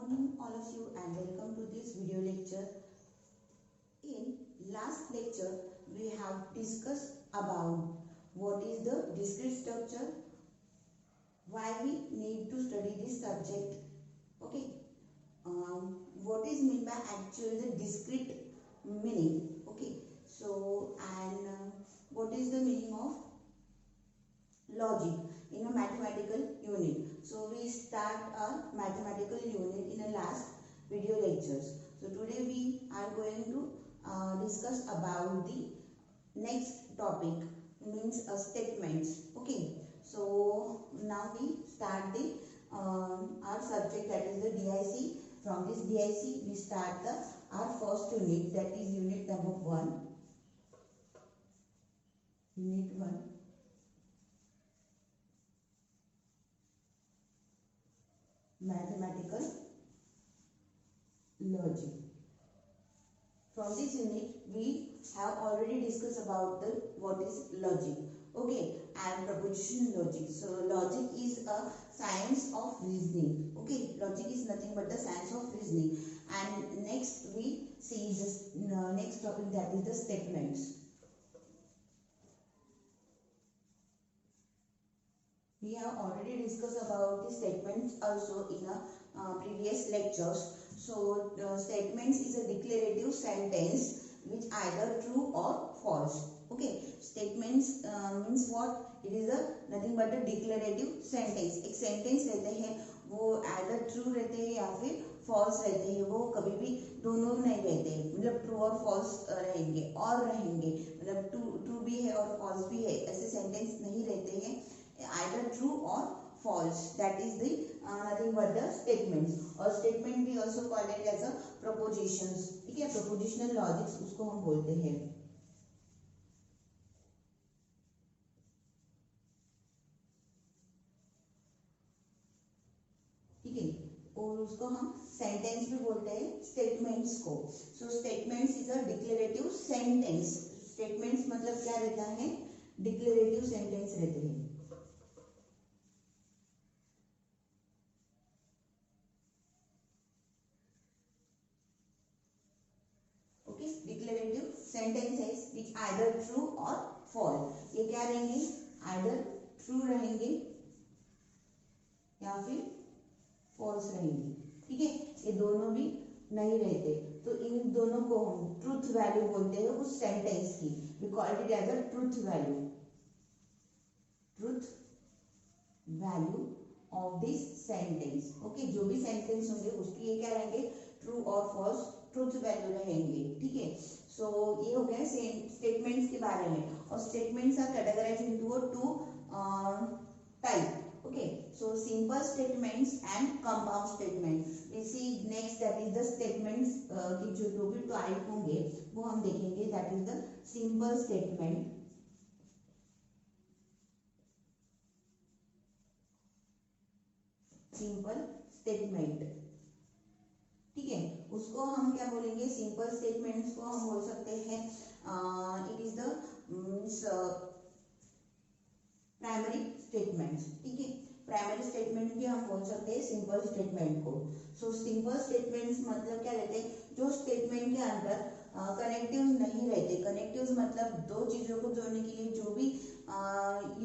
morning all of you and welcome to this video lecture. In last lecture we have discussed about what is the discrete structure, why we need to study this subject. Okay, what is meant by actually the discrete meaning. Okay, so and what is the meaning of logic in a mathematical unit. So we start a mathematical unit in the last video lectures. So today we are going to discuss about the next topic, means statements. Okay, so now we start the our subject, that is the DIC. From this DIC we start our first unit, that is unit number 1. Unit 1. Mathematical logic. From this unit we have already discussed about the what is logic, okay, and proposition logic. So logic is a science of reasoning. Okay, logic is nothing but the science of reasoning. And next we see this next topic, that is the statements. We have already discussed about the statements also in previous lectures. So statements is a declarative sentence which either true or false. Okay, statements means what? It is a nothing but a declarative sentence. एक sentence रहते हैं वो either true रहते हैं या फिर false रहते हैं. वो कभी भी दोनों नहीं रहते, मतलब true और false रहेंगे और रहेंगे, मतलब true भी है और false भी है, ऐसे sentence नहीं रहते हैं. Either true or false, that is the nothing but the statements. और statement we also call it as a propositions. ठीक है, propositional logics उसको हम बोलते हैं. ठीक है, और उसको हम सेंटेंस भी बोलते हैं स्टेटमेंट्स को. So statements is a declarative sentence. Statements मतलब क्या रहता है? डिक्लेरेटिव सेंटेंस रहते हैं. Declarative sentences which either true or false. ये क्या रहेंगे? आइदर ट्रू रहेंगे या फिर फॉल्स रहेंगे. ठीक है, ये दोनों भी नहीं रहते, तो इन दोनों को हम ट्रूथ वैल्यू बोलते हैं उस सेंटेंस की. We call it as a truth value. Truth value of this sentence. Okay, जो भी सेंटेंस होंगे उसकी ये क्या रहेंगे? True or false truth value रहेंगे. ठीक है, सो ये हो गया स्टेटमेंट्स के बारे में. और statements are categorised into two type. Okay, so simple statements and compound statement. We see next, that is the statements की जो भी टाइप होंगे वो हम देखेंगे. That is the simple statement, simple statement. ठीक है, उसको हम क्या बोलेंगे? सिंपल स्टेटमेंट्स को हम बोल सकते हैं it is the primary statements. ठीक है, प्राइमरी स्टेटमेंट भी हम बोल सकते हैं सिंपल स्टेटमेंट को. सो सिंपल स्टेटमेंट्स मतलब क्या रहते हैं? जो स्टेटमेंट के अंदर कनेक्टिव्स नहीं रहते. कनेक्टिव्स मतलब दो चीजों को जोड़ने के लिए जो भी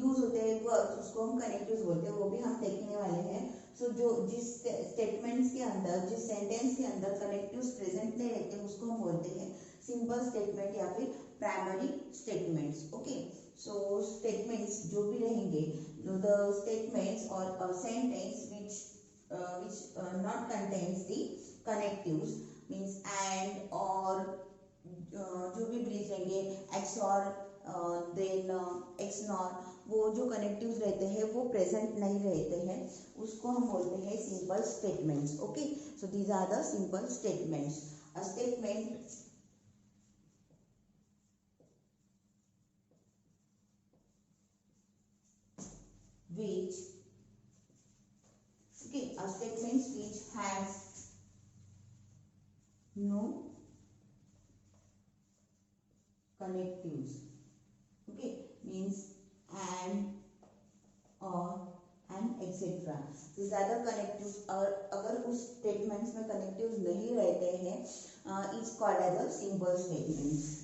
यूज होते हैं वर्ड्स, उसको हम कनेक्टिव्स बोलते हैं. वो भी हम देखने वाले हैं. सो जो जिस स्टेटमेंट्स के अंदर, जिस सेंटेंस के अंदर कनेक्टिव्स प्रेजेंट नहीं रहते उसको हम बोलते हैं सिंपल स्टेटमेंट या फिर प्राइमरी स्टेटमेंट्स. ओके, सो स्टेटमेंट्स जो भी रहेंगे, द स्टेटमेंट्स और sentence which not contains the connectives, means and or जो भी ब्रीज रहेंगे, एक्स और देन एक्स नॉट, वो जो कनेक्टिव्स रहते हैं वो प्रेजेंट नहीं रहते हैं, उसको हम बोलते हैं simple statements. Okay, so these are the simple statements. A statement which a statement which has no connectives. Okay, means and or and etc. तो ज़्यादा कनेक्टिव्स, और अगर उस स्टेटमेंट्स में कनेक्टिव्स नहीं रहते हैं is called as a simple statements.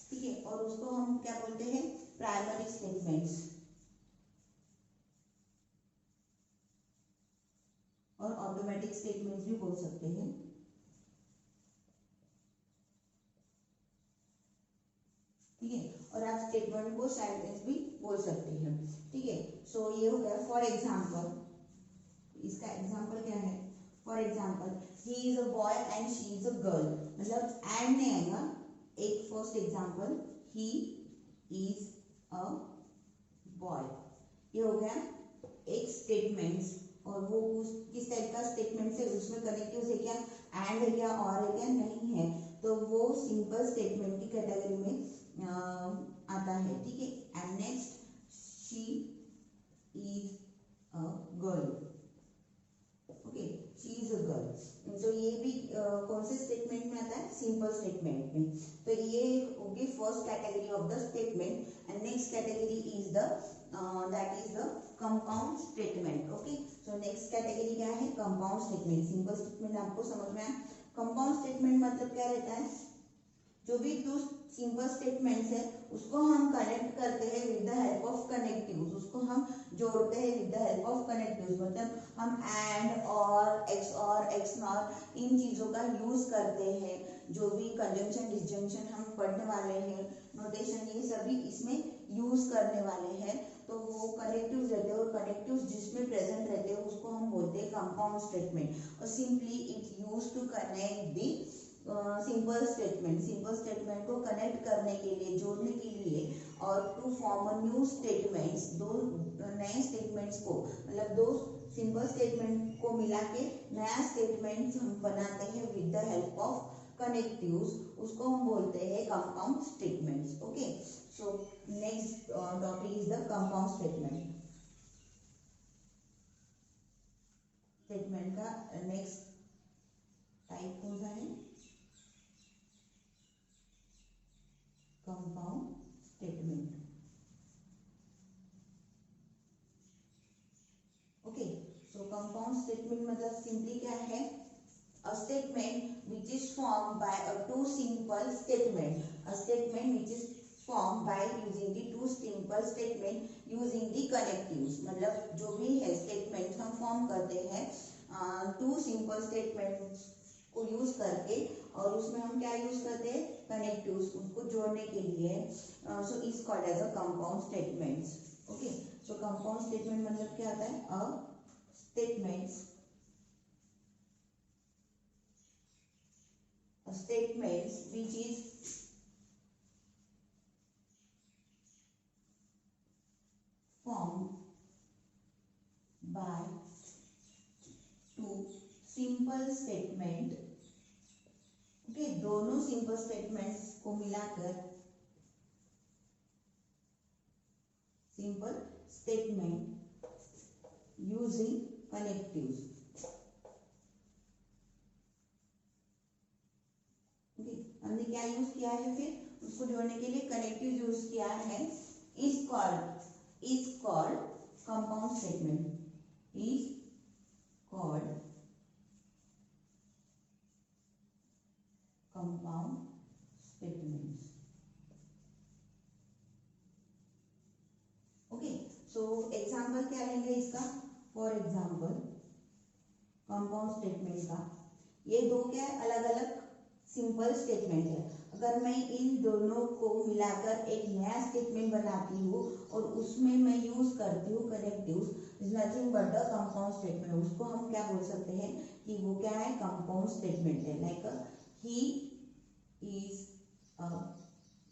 ठीक है, और उसको हम क्या बोलते हैं, प्राइमरी स्टेटमेंट्स, और ऑटोमेटिक स्टेटमेंट्स भी बोल सकते हैं। ठीक है, और आप स्टेटमेंट को सेंटेंस भी बोल सकते हैं। ठीक है, सो ये हो गया फॉर एग्जाम्पल। इसका एग्जाम्पल क्या है, for example he is a boy and she is a girl, मतलब एंड नहीं आएगा, एक first example he is a boy, ये हो गया एक स्टेटमेंट्स। और वो उस किस टाइप का स्टेटमेंट है, उसमें कनेक्टिव है क्या, एंड है क्या, और है क्या, नहीं है, तो वो सिंपल स्टेटमेंट की कैटेगरी में आता है। ठीक है, and next she is a girl, okay, she is a girl, तो ये भी कौन से स्टेटमेंट में आता है, सिंपल स्टेटमेंट में। तो ये होगी first category of the statement, and next category is the that is the compound statement. Okay, so next category क्या है, कंपाउंड स्टेटमेंट। सिंपल स्टेटमेंट आपको समझ में आया, कंपाउंड स्टेटमेंट मतलब क्या रहता है, जो भी दो सिंपल स्टेटमेंट्स है उसको हम कनेक्ट करते हैं with the help of connectives, उसको हम जोड़ते हैं with the help of connectives, मतलब हम एंड और एक्स नॉर इन चीज़ों का यूज करते हैं। जो भी कंजंक्शन डिसजंक्शन हम पढ़ने वाले हैं, नोटेशन, ये सभी इसमें यूज करने वाले हैं, तो वो कनेक्टिव्स रहते हैं, और कनेक्टिव्स जिसमें प्रेजेंट रहते हैं उसको हम बोलते हैं कंपाउंड स्टेटमेंट, और simply it use to connect the simple statement, simple statement को कनेक्ट करने के लिए, जोड़ने के लिए, और to form a new statements, दो नए स्टेटमेंट्स को, मतलब दो सिंपल स्टेटमेंट को मिला के नया स्टेटमेंट हम बनाते हैं with the help of connectives, उसको हम बोलते हैं compound statements. Okay, so next topic is the compound statement. Statement का नेक्स्ट टाइप कौन सा है, compound statement. Okay, so compound statement मतलब सिंपली क्या है, a statement which is formed by a two simple statement, a statement which is formed by using the two simple statement using the connectives, मतलब जो भी है statement हम form करते हैं टू सिंपल स्टेटमेंट्स को यूज करके, और उसमें हम क्या यूज करते हैं, कनेक्टिव्स, उसको जोड़ने के लिए, so is called as a compound statements. Okay, so compound statement मतलब क्या आता है, a statements statements which is formed by two simple statement। Okay, दोनों सिंपल स्टेटमेंट्स को मिलाकर सिंपल स्टेटमेंट यूजिंग कनेक्टिव्स। हमने क्या यूज किया है, फिर उसको जोड़ने के लिए कनेक्टिव यूज किया है, is called compound statement, is called compound statements. Okay, so example क्या लेंगे इसका, फॉर एग्जांपल कंपाउंड स्टेटमेंट का, ये दो क्या है, अलग अलग सिंपल स्टेटमेंट है, अगर मैं इन दोनों को मिलाकर एक नया स्टेटमेंट बनाती हूँ और उसमें मैं यूज करती हूँ connectives, is nothing but the compound statement, उसको हम क्या बोल सकते हैं कि वो क्या है, कंपाउंड स्टेटमेंट है। Like he is a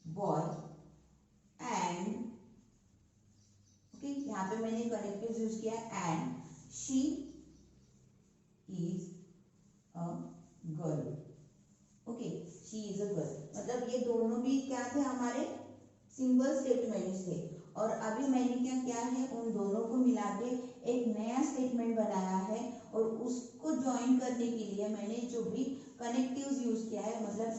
boy and, okay, यहाँ पे मैंने कनेक्टिव्स यूज किया, and she is a girl. Okay, she is a girl, मतलब ये दोनों भी क्या थे, हमारे सिंपल स्टेटमेंट्स थे, और अभी मैंने क्या किया है, उन दोनों को मिला के एक नया स्टेटमेंट बनाया है, और उस ज्वाइन करने के लिए मैंने जो भी कनेक्टिव्स यूज किया है, मतलब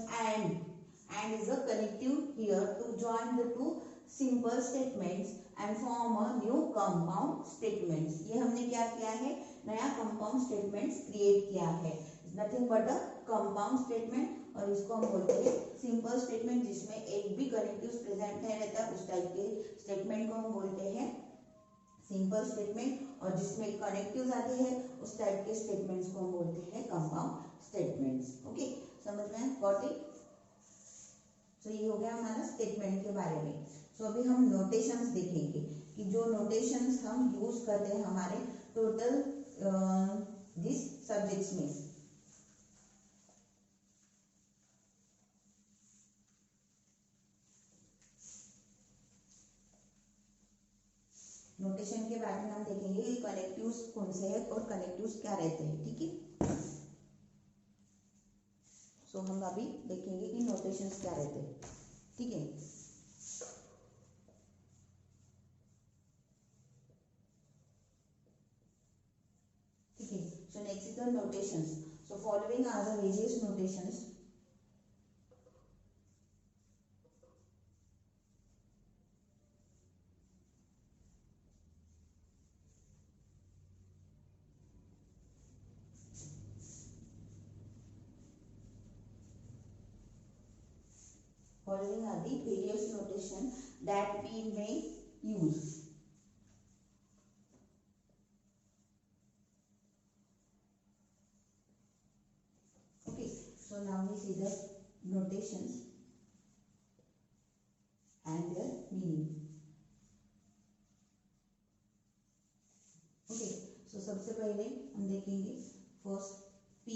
and is a connective here to join the two simple statements and form a new compound statements. ये हमने क्या किया है, नया कंपाउंड स्टेटमेंट्स क्रिएट किया है, nothing but a compound statement. और इसको हम बोलते हैं सिंपल स्टेटमेंट, जिसमें एक भी कनेक्टिव प्रेजेंट नहीं रहता, उस टाइप के स्टेटमेंट को हम बोलते हैं सिंपल स्टेटमेंट। और जिसमें कनेक्टिव्स आते हैं उस टाइप के स्टेटमेंट्स को हम बोलते हैं कंपाउंड स्टेटमेंट्स। ओके, समझ में, गॉट इट। तो ये हो गया हमारा स्टेटमेंट के बारे में। सो अभी हम नोटेशंस देखेंगे कि जो नोटेशंस हम यूज करते हैं हमारे टोटल दिस सब्जेक्ट्स में। नोटेशन के बारे में हम देखेंगे कि कनेक्टिव्स कौन से हैं और कनेक्टिव्स क्या रहते हैं, ठीक है। सो हम अभी देखेंगे कि नोटेशंस क्या रहते हैं, ठीक है। ठीक है, so next is the notations. So following are the various notations. Following are the various notation that we may use. Okay, so now we see the notations and their meaning. Okay, so सबसे पहले हम देखेंगे first P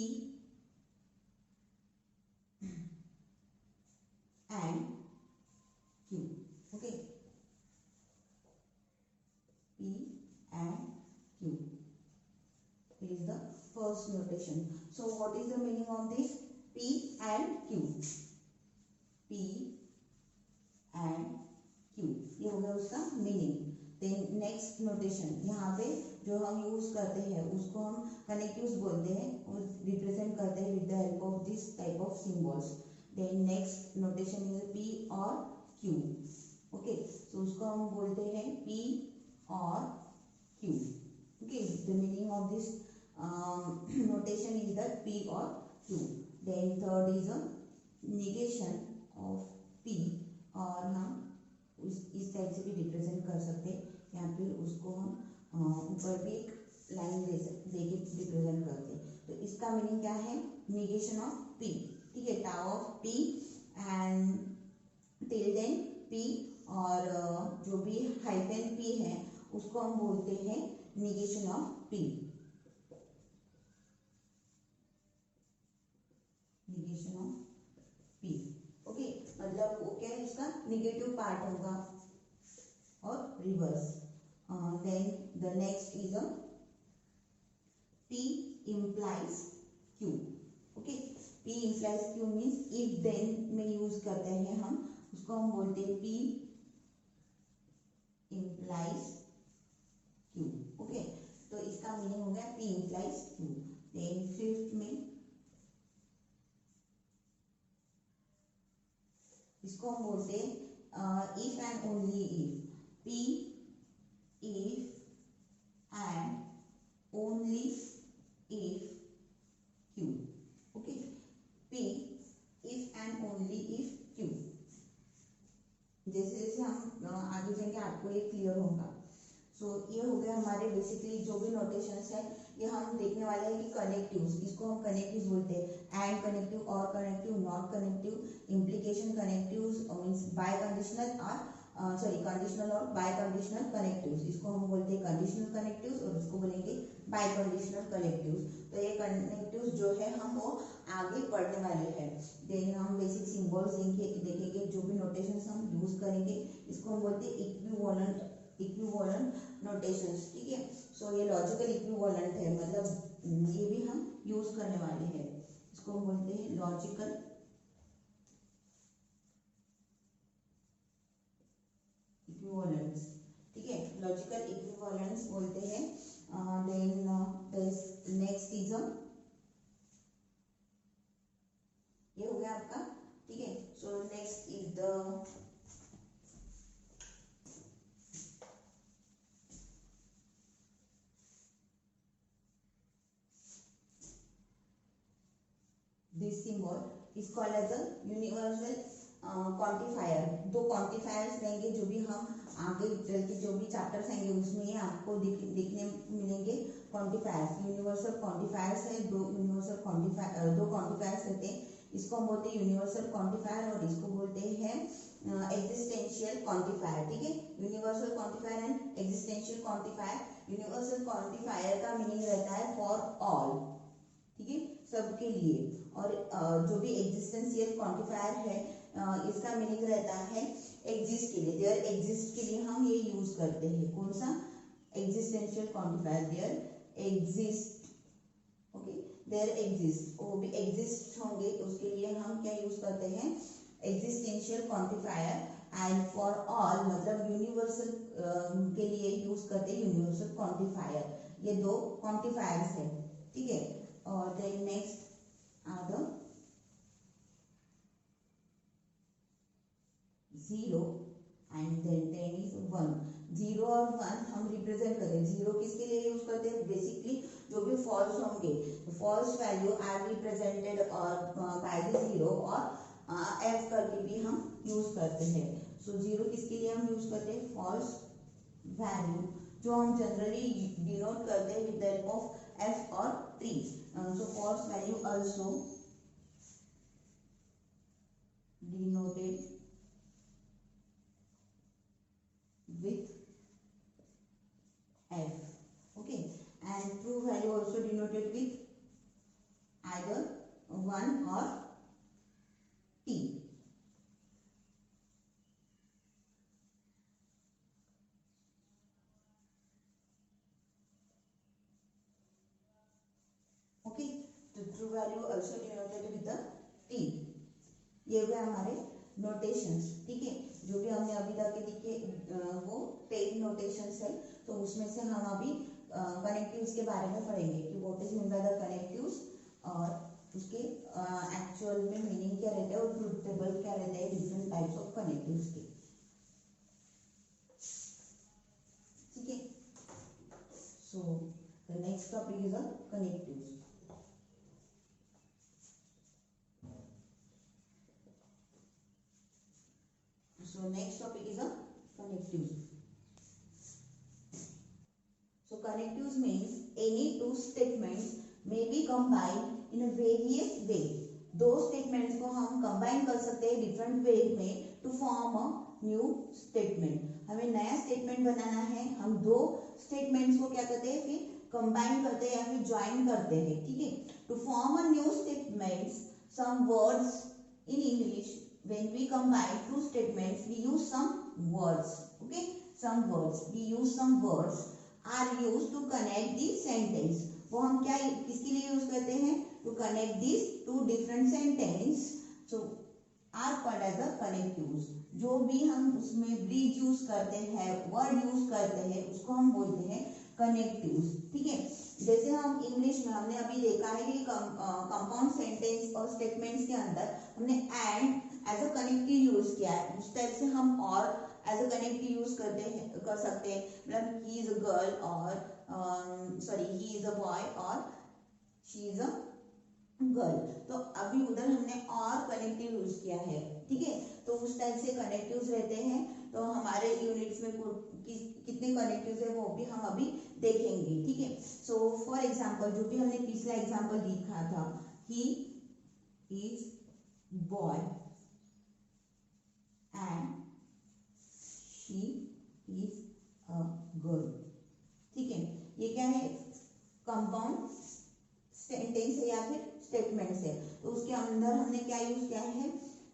and Q. Okay, P and Q. It is the first notation. So what is the meaning of this P and Q? P and Q, ये हो गया उसका meaning. Then next notation, यहाँ पे जो हम यूज करते हैं उसको हम कनेक्टिव्स बोलते हैं और रिप्रेजेंट करते हैं with the help of this type of symbols. Then next notation is P और Q। ओके, सो उसको हम बोलते हैं P और Q। Okay, the meaning of this notation is that P or Q. Then third is a negation of P, और हम इस type से भी रिप्रेजेंट कर सकते हैं। यहाँ पे उसको हम ऊपर भी एक लाइन दे के रिप्रेजेंट करते हैं। तो इसका मीनिंग क्या है, निगेशन ऑफ P, ठीक है, tau of P and till then P, और जो भी हाइफन P है उसको हम बोलते हैं negation of P, negation of P। Okay, मतलब वो क्या है, इसका निगेटिव पार्ट होगा और reverse. Then the next is a P implies Q। Okay, P implies Q means if then में यूज करते हैं हम, उसको हम बोलते हैं P implies Q। ओके, तो इसका मीनिंग हो गया P implies Q। Then fifth में इसको हम बोलते हैं if and only if. P if and only if Q। Okay, P if and only if Q। जैसे जैसे हम आगे जाएंगे आपको ये क्लियर होगा। सो ये हो गया हमारे बेसिकली जो भी नोटेशंस है, ये हम देखने वाले हैं कि कनेक्टिव्स, इसको हम कनेक्टिव्स बोलते हैं, एंड कनेक्टिव, और connective, not connective, implication connectives means by conditional और कंडीशनल और बाय कंडीशनल कनेक्टिव्स, इसको हम बोलते हैं कंडीशनल कनेक्टिव्स और इसको बोलेंगे बाय कंडीशनल कनेक्टिव्स। तो ये कनेक्टिव्स जो है हम वो आगे पढ़ने वाले हैं। देन हम बेसिक सिंबल्स देखेंगे, जो भी नोटेशंस हम यूज करेंगे इसको हम बोलते हैं इक्विवेलेंट नोटेशंस, ठीक है। सो ये लॉजिकल इक्विवेलेंट है, मतलब ये भी हम यूज करने वाले हैं, इसको हम बोलते हैं लॉजिकल इक्विवेलेंस, ठीक है, लॉजिकल इक्विवेलेंस बोलते हैं। देन नेक्स्ट इज आपका, ठीक है। So next is the this symbol is called as a universal quantifier। दो क्वांटिफायर्स रहेंगे जो भी हम आगे चल के जो भी चैप्टर्स आएंगे उसमें आपको दिखने मिलेंगे क्वांटिफायर्स। यूनिवर्सल क्वांटिफायर्स है, दो क्वांटिफायर्स रहते हैं। इसको हम बोलते हैं यूनिवर्सल क्वांटिफायर और इसको बोलते हैं एग्जिस्टेंशियल क्वांटिफायर, ठीक है। Universal quantifier and existential quantifier. Universal quantifier का मीनिंग रहता है फॉर ऑल, ठीक है, सबके लिए। और जो भी एग्जिस्टेंशियल क्वांटिफायर है इसका मीनिंग रहता है एग्जिस्ट के लिए, देयर एग्जिस्ट के लिए हम ये यूज करते हैं। कौन सा? Existential quantifier, there exist, okay, there exist, वो भी एग्जिस्ट होंगे तो उसके लिए हम क्या यूज करते हैं? Existential quantifier. And for all मतलब यूनिवर्सल के लिए यूज करते हैं यूनिवर्सल क्वांटिफायर। ये दो क्वांटिफायर्स है, ठीक है। और then next are the 0 and then 10 is 1। 0 और 1 हम रिप्रेजेंट करते हैं। 0 किसके लिए यूज करते हैं? बेसिकली जो भी फॉल्स होंगे, फॉल्स वैल्यू आर रिप्रेजेंटेड और बाय द 0 और एफ करके भी हम यूज करते हैं। सो 0 किसके लिए हम यूज करते हैं? फॉल्स वैल्यू, जो हम जनरली डिनोट करते हैं with the help of F और T. So false value also denoted with F, okay, and true value also denoted with either 1 or T. Okay, the true value also denoted with the T. ये हुए हमारे notations, ठीक है। जो भी हमने अभी तक दिखे वो 10 नोटेशंस है। तो उसमें से हम अभी कनेक्टिव्स के बारे में पढ़ेंगे कि what is mean by the connectives और उसके एक्चुअल में मीनिंग क्या रहता है और ट्रुथ टेबल क्या रहता है डिफरेंट टाइप्स ऑफ कनेक्टिव्स के, ठीक है। So the next topic is the connectives. So next topic is a connectives. So connectives means any two statements may be combined in a various way. दो statements को हम combine कर सकते हैं different way में to form a new statement। हमें नया statement बनाना है, हम दो statements को क्या करते हैं? फिर combine करते हैं या फिर join करते हैं, ठीक है। To form a new statements, some words in English, when we combine two statements we use some words, okay, some words we use some words are used to connect the sentence। वो हम क्या किसके लिए use करते हैं? to connect these two different sentence, so are called as the connectives। जो भी हम उसमें ब्रिज यूज करते हैं, वर्ड यूज करते हैं, उसको हम बोलते हैं कनेक्टिव्स, ठीक है। जैसे हम इंग्लिश में हमने अभी देखा है कि कंपाउंड सेंटेंस और स्टेटमेंट्स के अंदर हमने and as a connective use किया है। उस टाइप से हम और एज अ कनेक्टिव यूज कर सकते हैं। मतलब ही इज अ गर्ल और sorry he is a boy और शी इज अ गर्ल। तो अभी उधर हमने और कनेक्टिव यूज किया है, ठीक है। तो उस टाइप से कनेक्टिव्स रहते हैं। तो हमारे यूनिट्स में कितने कनेक्टिव्स है वो भी हम अभी देखेंगे, ठीक है। सो फॉर एग्जांपल जो भी हमने पिछला एग्जांपल लिखा था, he is boy and she is a girl, ठीक है। ये क्या है? कंपाउंड सेंटेंस है या फिर स्टेटमेंट्स है। तो उसके अंदर हमने क्या यूज किया है?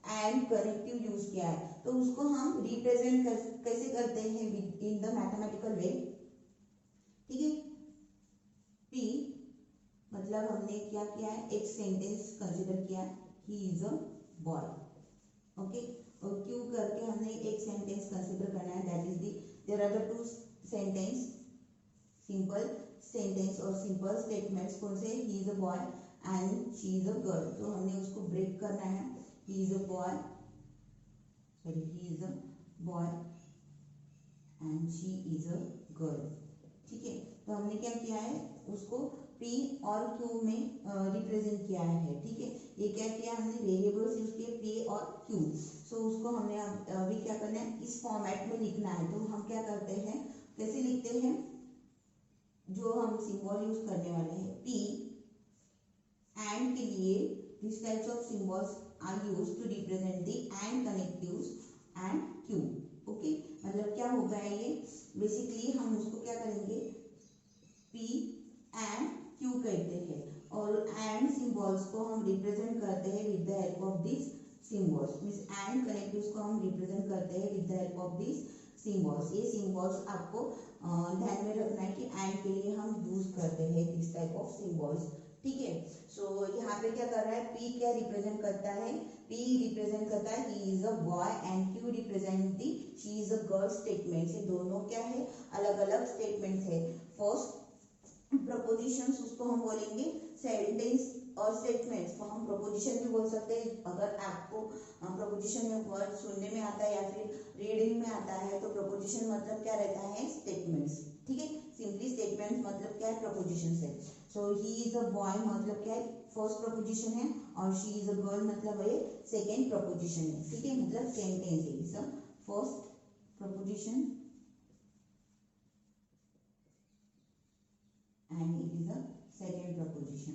एंड कनेक्टिव यूज किया है। तो उसको हम रिप्रेजेंट कैसे करते हैं? इन द मैथमेटिकल वे, ठीक है। पी मतलब हमने क्या किया है? एक सेंटेंस कंसीडर किया, he is a boy, okay. और क्यू करके हमने एक सेंटेंस कंसीडर करना है, that is the there are the two sentence, simple sentence और सिंपल स्टेटमेंट्स। कौन से? He is a boy and she is a girl. तो हमने उसको ब्रेक करना है he is a boy, sorry he is a boy and she is a girl. ठीक है, तो हमने क्या किया है, उसको P और Q में रिप्रेजेंट किया है। ठीक है, ये क्या किया हमने, वेरिएबल्स यूज किए P और Q। सो उसको हमने अभी क्या करना है, इस फॉर्मेट में लिखना है। तो हम क्या करते हैं, कैसे लिखते हैं, जो हम सिंबल यूज करने वाले हैं P एंड के लिए this types of symbols are used to represent the and connectives and Q। Okay, मतलब क्या होगा ये, बेसिकली हम उसको क्या करेंगे, P एंड Q कहते हैं और एंड सिंबल्स को हम रिप्रेजेंट करते हैं with the help of this symbols, means and connectives को हम रिप्रेजेंट करते हैं with the help of this symbols. ये सिंबल्स आपको ध्यान में रखना है कि एंड के लिए हम यूज करते हैं दिस टाइप ऑफ सिंबल्स। ठीक है, सो यहाँ पे क्या कर रहा है, P क्या रिप्रेजेंट करता है, P रिप्रेजेंट करता है he is a boy and Q represent the she is a girl statement. ये दोनों क्या है, अलग अलग स्टेटमेंट है। फर्स्ट प्रपोजिशंस उसको हम बोलेंगे सेंटेंस और स्टेटमेंट्स को हम प्रपोजिशन भी बोल सकते हैं। अगर आपको प्रपोजिशन में वर्ड सुनने में आता है या फिर रीडिंग में आता है तो प्रपोजिशन मतलब क्या रहता है, स्टेटमेंट्स। ठीक है, सिंपली स्टेटमेंट्स मतलब क्या है, प्रपोजिशन है। सो ही इज अ बॉय मतलब क्या है, फर्स्ट प्रपोजिशन है और शी इज अ गर्ल मतलब है सेकेंड प्रपोजिशन है। ठीक है, मतलब सेंटेंस है, सब first preposition and it is a second proposition।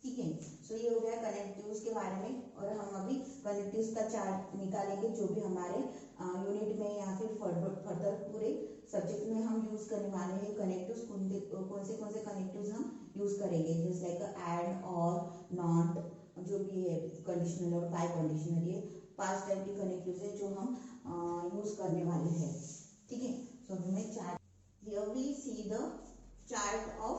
ठीक है, सो ये हो गया कनेक्टिव्स के बारे में। और हम अभी कनेक्टिव्स का चार्ट निकालेंगे जो भी हमारे यूनिट में या फिर फर्दर पूरे सब्जेक्ट में हम यूज करने वाले हैं। कनेक्टिव्स कौन से कनेक्टिव्स हम यूज करेंगे, जैसे लाइक एंड और नॉट, जो भी है कंडीशनल और बाय कंडीशनल, ये 5 टाइप के कनेक्टिव्स है जो हम यूज करने वाले हैं। ठीक है, सो हमें chart, here we see the chart of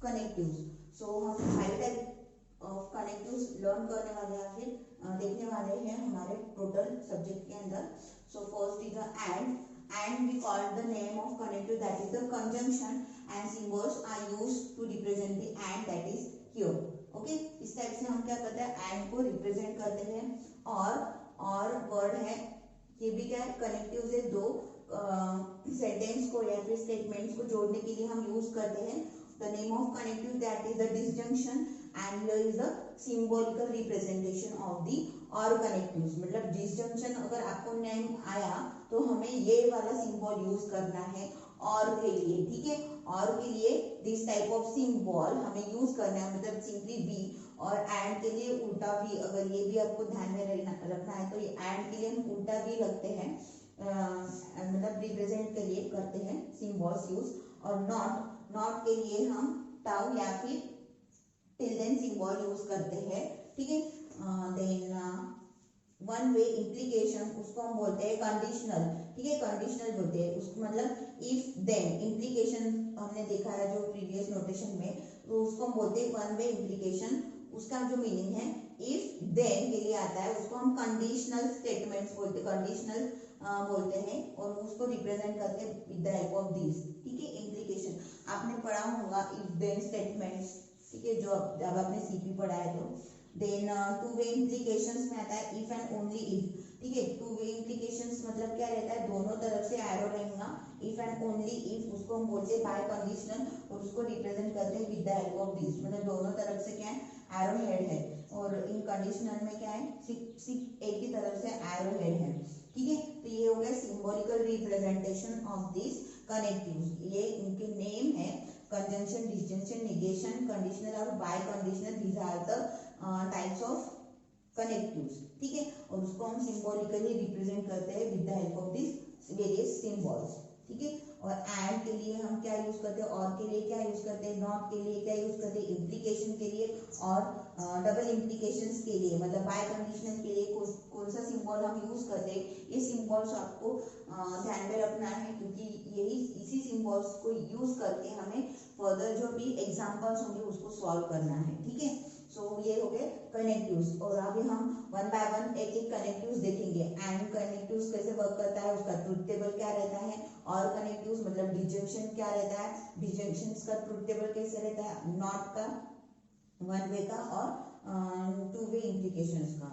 connectives. So हम 5 टाइप ऑफ कनेक्टिव्स लर्न करने वाले हैं, फिर देखने वाले हैं हमारे टोटल सब्जेक्ट के अंदर। So first is the and we call the name of connective that is the conjunction and symbols are used to represent the and that is here. Okay, इस टाइप से हम क्या करते हैं, एंड को represent करते हैं। और वर्ड है, ये भी क्या है, कनेक्टिव्स है, दो सेंटेंस को या फिर स्टेटमेंट्स को जोड़ने के लिए हम यूज करते हैं। The name of connective that is the disjunction and here is the symbolical representation of the और कनेक्टिव्स। मतलब डिसजंक्शन अगर आपको नेम आया तो हमें ये वाला सिंबल यूज करना है और के लिए। ठीक है, और के लिए दिस टाइप ऑफ सिंबल हमें यूज करना है, मतलब सिंपली वी। और एंड के लिए उल्टा भी, अगर ये भी आपको ध्यान में रखना है तो ये एंड के लिए हम उल्टा भी लगते हैं, मतलब रिप्रेजेंट के लिए करते हैं सिंबल्स यूज। और नॉट के लिए हम टाउ या फिर टिल्डन सिंबल यूज करते हैं। ठीक है, देन वन वे इम्प्लीकेशन, उसको हम बोलते हैं कंडीशनल। ठीक है, कंडीशनल बोलते हैं उसको, मतलब इफ देन इम्प्लीकेशन हमने देखा है जो प्रीवियस नोटेशन में, तो उसको हम बोलते हैं वन वे इम्प्लीकेशन। उसका जो मीनिंग है इफ देन के लिए आता है, उसको हम कंडीशनल स्टेटमेंट्स बोलते हैं, कंडीशनल बोलते हैं और उसको रिप्रेजेंट करते हैं with the help of this. ठीक है, इम्प्लीकेशन आपने पढ़ा होगा, इफ देन स्टेटमेंट्स। ठीक है, जो जब आपने सीपी पढ़ा है तो। देन टू वे इम्प्लीकेशंस में आता है इफ एंड ओनली इफ। ठीक है, टू वे इम्प्लीकेशंस मतलब क्या रहता है, दोनों तरफ से एरो रहेगा। इफ एंड ओनली इफ उसको हम बोलते हैं बाय कंडीशनल और उसको रिप्रेजेंट करते हैं with the help of this, मतलब दोनों तरफ से क्या है, एरो हेड है। और इन कंडीशनल में क्या है, सिर्फ एक ही तरफ से एरो हेड है। ठीक है, तो ये हो गया symbolical representation of this connectives. ये इनके नेम है, कंजंक्शन, डिसजंक्शन, नेगेशन, कंडीशनल और biconditional. These are the types of connectives. ठीक है, और उसको हम सिंबॉलिकली रिप्रेजेंट करते हैं with the help of this various symbols. ठीक है, और एंड के लिए हम क्या यूज करते हैं, और के लिए क्या यूज करते हैं, नॉट के लिए क्या यूज करते हैं, इम्प्लीकेशन के लिए और डबल इम्प्लीकेशंस के लिए, मतलब बाय कंडीशनल के लिए कौन सा सिंबल हम यूज करते हैं। ये सिंबल्स आपको ध्यान में रखना है, क्योंकि यही इसी सिंबल्स को यूज करके हमें फर्दर जो भी एग्जांपल्स होंगे उसको सॉल्व करना है। ठीक है, सो ये हो गए कनेक्टिव्स। और अभी हम वन बाय वन एक एक कनेक्टिव्स देखेंगे। एंड कनेक्टिव्स कैसे वर्क करता है, उसका ट्रुथ टेबल क्या रहता है, और कनेक्टिव्स मतलब डिसजंक्शन क्या रहता है, डिसजंक्शंस का ट्रुथ टेबल कैसे रहता है, नॉट का वन वे का और टू वे इम्प्लीकेशंस का।